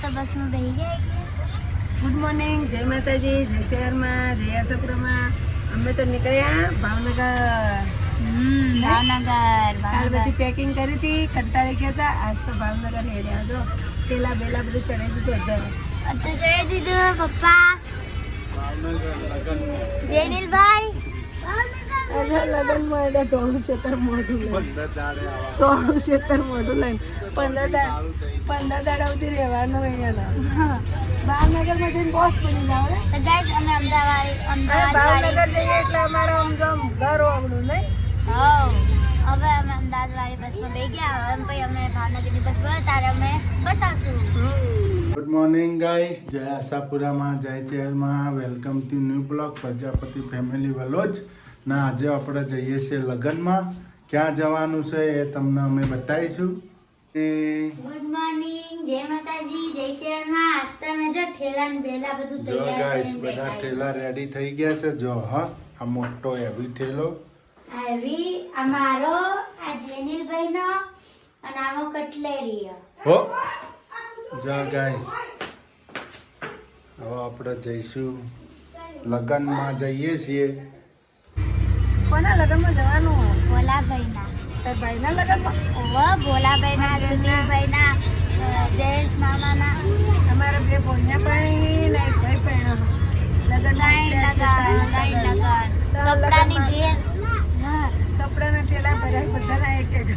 તો બસમાં બેસી ગયા. ગુડ મોર્નિંગ, જય માતાજી, જય ચેરમાં, જય આશાપુરામાં. અમે તો નીકળ્યા ભાવનગર. કાલ બધી પેકિંગ કરી હતી, કંટાળી ગયા હતા. આજ તો ભાવનગર હેડ્યા. જો પેલા બેલા બધું ચડાવી દીધું. ચડાવી દીધું પપ્પા. જેનિલભાઈ લગન માં થોડું છેતર મોઢું લઈને 15 દાડા સુધી રહેવાનું અહીંયા. ભાવનગર માં જઈને બોસ બની જાવ. અમે અમદાવાદ ભાવનગર જઈએ એટલે અમારે આમ ઘર હોવાનું નહીં. હવે અમે અમદાવાદ વાળી બસમાં બેસી ગયા. હવે પછી અમે ભાવનગરની બસ બસ તારે અમે બતાવશું. ગુડ મોર્નિંગ ગાઈસ, જય આશાપુરામાં, જય ચેરમાં. Welcome to new blog Prajapati family vlog. ના આજે આપણે જઈએ છીએ લગ્નમાં. ક્યાં જવાનું છે એ તમને અમે બતાવીશું. ગુડ મોર્નિંગ, જય માતાજી, જય ચેરમાં. આજ તો અમે જો ઠેલા ને બેલા બધું જો તૈયાર ગાઈસ કરીને બધા બેઠા. ઠેલા રેડી થઈ ગયા છે. જો હા, આ મોટો હેવી ઠેલો, આવી અમારો, આ જેનિલભાઈનો અને આમાં કટલેરી. હો જો ગાઈસ હવે આપણે જઈશું લગ્નમાં. જઈએ છીએ. કોના લગ્નમાં જવાનું હોય? ભોલાભાઈના. તાર ભાઈના લગ્નમાં? ભોલાભાઈના, સુનિલભાઈના, જયેશ મામાના. અમારે 2 ભોણિયા પરણી ને 1 ભાઈ પરણ્યો. કપડાના ઠેલા ભરાય બધાના એક એક.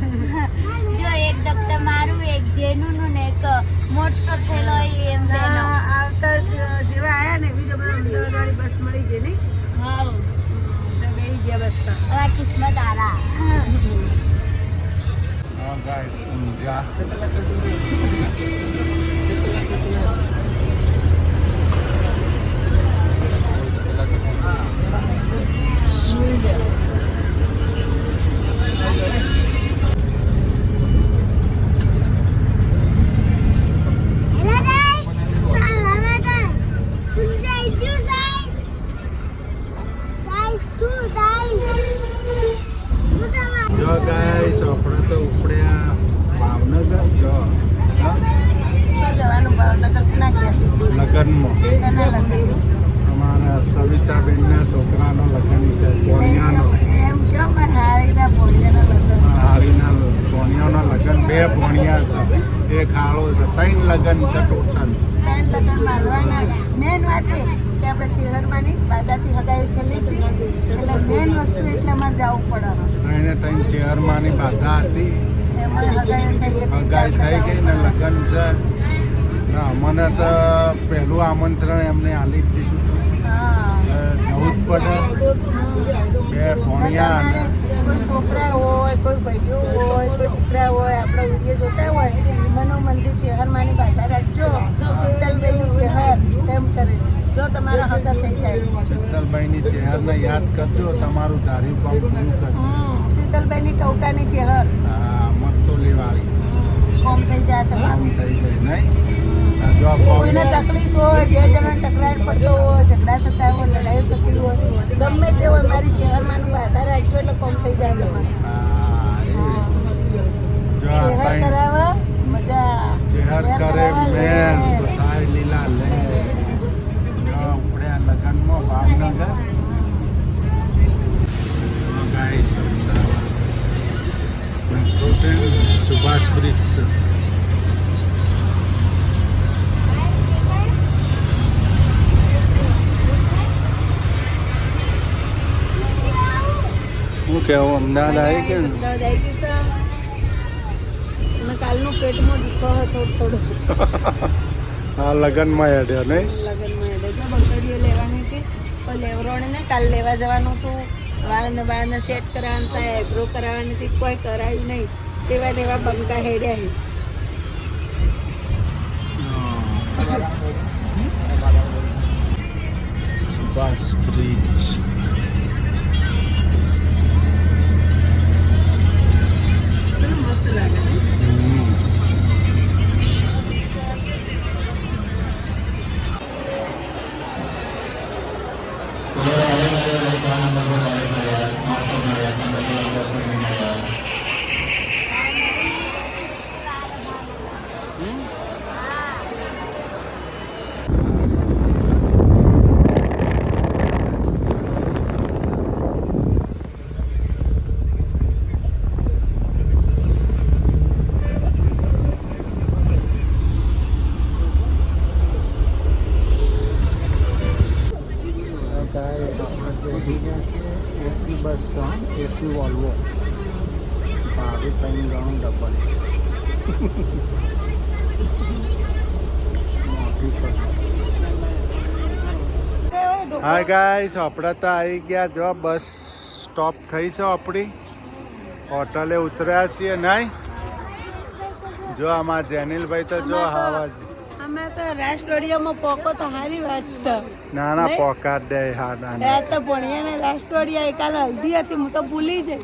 જો એક દફતર મારું, એક જેનુનું ને એક મોટો થેલો એમ જેનો. આવતા જેવા આયા ને એવી જ અમને અમદાવાદ વાળી બસ મળી ગઈ નહીં. હા, તો બેસી ગયા બસમાં. હવે કિસ્મત આરા. હા ગાઈસ ઊંઝા જો ગાઈસ આપણે તો ઉપડ્યા ભાવનગર. જો હા, તો જવાનું ભાવનગર ના ગયા લગ્નમાં એના લગ્ન. અમારા સવિતાબેનના છોકરાનો લગ્ન છે. ભોણિયાનો, એમ કેમ મારા હાળીના ભોળિયાના લગ્ન. હારીના ભોણિયાના લગ્ન. 2 ભોણિયા છે, 1 હાળો છે. 3 લગ્ન છે ટોટલ. 3 લગ્ન મારવાના. મેન વાત એ કે આપણે ચેહરમાંની દાદાથી હગાઈ થયેલી છે એટલે મેન વસ્તુ એટલે અમારે જવું પડે. 3 ચેરમાં બાધા હતી, એમાં હગાઈ થઈ ગઈ. હગાઈ થઈ ગઈ ને લગ્ન છે. અમને તો પહેલું આમંત્રણ એમને આલી જ દીધું હતું. હા. જવું જ પડે. 2 ભોણિયા તમારે કોઈ છોકરા હોય, કોઈ ભાઈઓ હોય, કોઈ દીકરા હોય, આપણા વિડીયો જોતા હોય, મનોમંદિર ચેહરમાંની બાધા રાખજો. શીતલબેનની ચેહર એમ કરે. જો તમારા હગા થઈ જાય, શીતલભાઈની ચેહરને યાદ કરજો, તમારું ધાર્યું કામ પૂરું કરજો. શીતલબેનની ટોકાની ચેહર હા, મરતોલી વાળી કોમ થઈ જાય કામ તમારું. થઈ જાય નહીં. જો કોઈને તકલીફ હોય, 2 જણા ટકરાર પડતો હોય, ઝઘડા થતા હોય, લડાઈ થતી હોય, ગમે તે હોય, મારી ચેહરમાંનું બાધા રાખજો એટલે કોમ થઈ જાય તમારે. ચેહર કરાવે મજા. ચેહર કરે મેન તો થાય લીલા લે. જો ઉપડ્યા લગ્નમાં Bhavnagar. Guys protein Subhash bridge છે. હું કેવું અમદાવાદ આવી કે અમદાવાદ આવી ગયું છે. અને કાલનું પેટમાં દુખો હતો થોડો. આ લગ્નમાં હેડ્યા નહીં. લગ્નમાં એટલે બંગડીઓ લેવાની હતી પણ લેવરોને ને કાલ લેવા જવાનું હતું. વાળને સેટ કરાવવાનું હતા, આઈબ્રો કરાવવાની હતી, કોઈ કરાયું નહીં. તેવા ને એવા બંકા હેડ્યા છે. સુભાષ બ્રિજ. કેટલું મસ્ત લાગે ને? એસી બસ એસી વોલ્વો ભાડું 3 ગણું ડબલ હાય ગાઈસ આપણે તો આવી ગયા જો બસ સ્ટોપ થઈ છે આપણી હોટલે ઉતર્યા છીએ નહીં જો આમાં જેનિલભાઈ તો જો હાવા અમે તો રાષ્ટ્રોડિયામાં પોકો તો સારી વાત છે નાના પોકાર દે હા નાના તો ભણીએ ને રાષ્ટ્રોડિયા કાલે હલ્દી હતી હું તો ભૂલી જઈ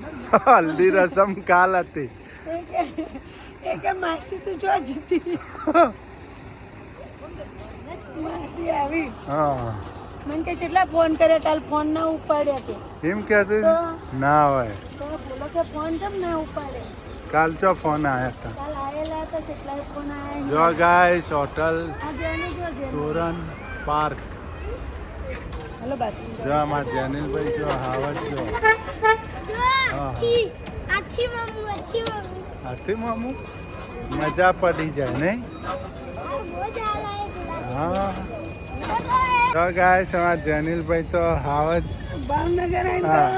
હલ્દી રસમ કાલ હતી એ કે માસી તું જો જીતી માસી આવી હા મને કે કેટલા ફોન કર્યા કાલ ફોન ના ઉપાડ્યા કે એમ કહેતી ના હોય તો બોલો કે ફોન કેમ ના ઉપાડે કાલ ચો ફોન આવ્યા હતા કાલ આયેલા હતા કેટલાય ફોન આયા જો ગાઈસ હોટલ આ જેને જો તોરણ પાર્ક હેલો બાકી જો આમાં જેનિલભાઈ જો હાવજ જો હાથી મામુ મજા પડી જાય નહીં હા તો ગાઈસ આમાં જેનિલભાઈ તો હાવજ ભાવનગર હા.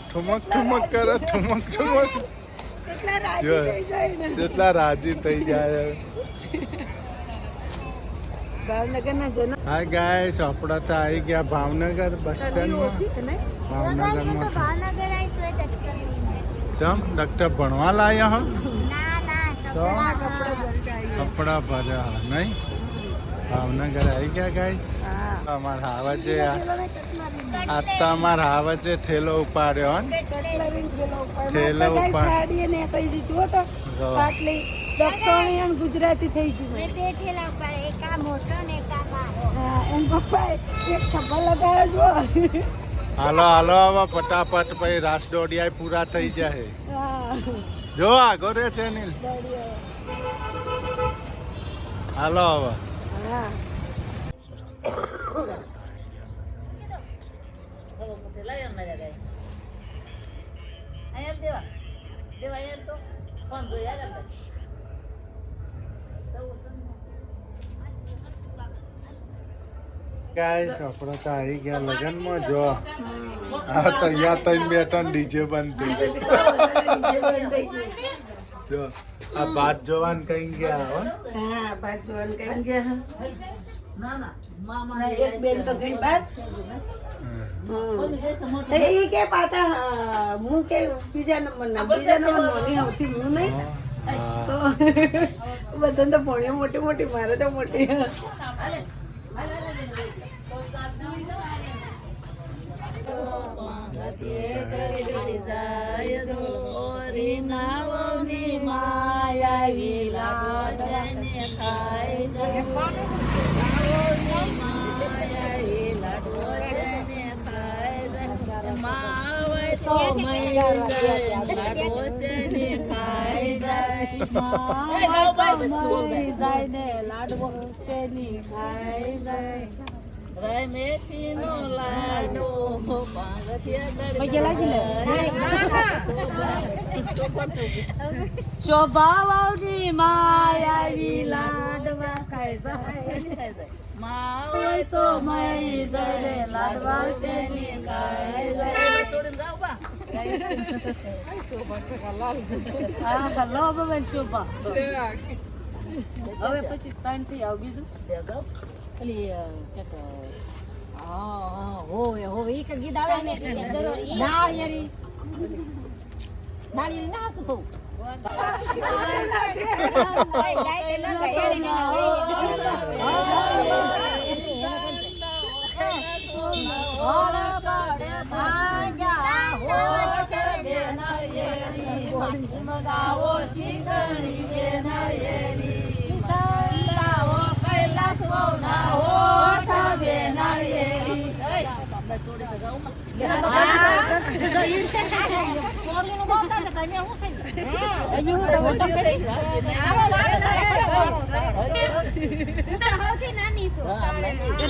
ઠુમક ઠુમક કરે ઠુમક ઠુમક કેટલા રાજી થઈ જાય ને જેટલા રાજી થઈ જાય ભાવનગર ના જન હાય ગાઈસ આપણે તો આવી ગયા ભાવનગર બસ સ્ટેન્ડમાં ભાવનગરમાં ચમ ડૉક્ટર ભણવા લાયા હો તો કપડા ભર્યા નહીં ભાવનગર આવી ગયા ગાઈસ અમારા હાવજે આ તો અમારા હાવજે થેલો ઉપાડ્યો હો થેલો ઉપાડ સાડી ને કહી દીધું તો પાટલી દક્ષિણી અને ગુજરાતી થઈ ગયું હા એમ પપ્પા એક ખબર લગાવ્યો જો હાલો હાલો હવે ફટાફટ પછી રાસડોડિયા પૂરા થઈ જાય હા જો આગો રે ચેનિલ હાલો હવે હા ગાઈસ આપણે તો આવી ગયા લગનમાં જો આ તો અહીંયા તઈને બેઠા ડીજે બંધ થઈ ગયું જો આ ભાત જોવાન કઈ ગયા હો હા બાદ જોવાનું કઈ ગયા ના એક બેન તો ગઈ બાદ એ કે પાતા હું કે બીજા નંબર નોની આવતી હું નહીં તો બધાને તો ભણ્યો મોટી મોટી મારે તો મોટી શોભાવની માયાવી લાડવા ખાઈ જાય માય તો મય જરે લાડવા શેની ખાઈ જાય હા હલો બબન શોભા હવે પછી 3 થી આવ બીજું પેલી હોવે ઈ કે ગીત આવે ને નાળિયેરી ના તો સૌ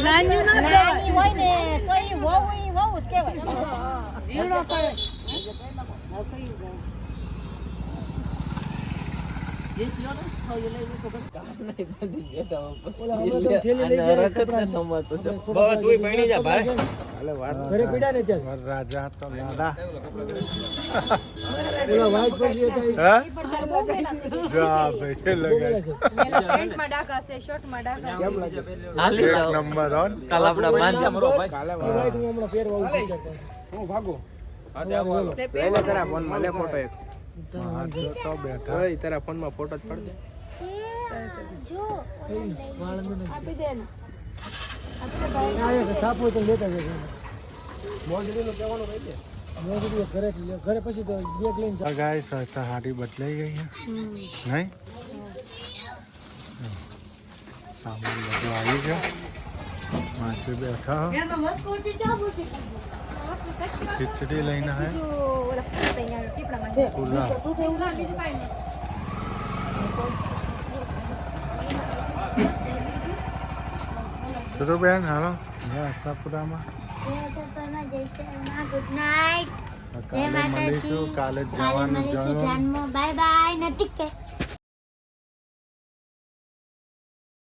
નાની વરરાજા તો લાડા હા? જો આ ભાઈ લગાય. એક નંબર ઓન. હા, જો તો બેઠા. જો આપી દે ને ગાઈસ હવે તો હાડી બદલાઈ ગઈ છે નહીં? સામાન બધું આવી ગયો. માસી બેઠા હો. ખીચડી લઈને હે પુલાવ. તો બેન હાલો જય આશાપુરામાં. Good night. જય કાલે માતાજી. મળીશું. કાલે જ કાલે જવાનું મળીશું જવાનું. જાનમાં. Bye bye. નટીક કે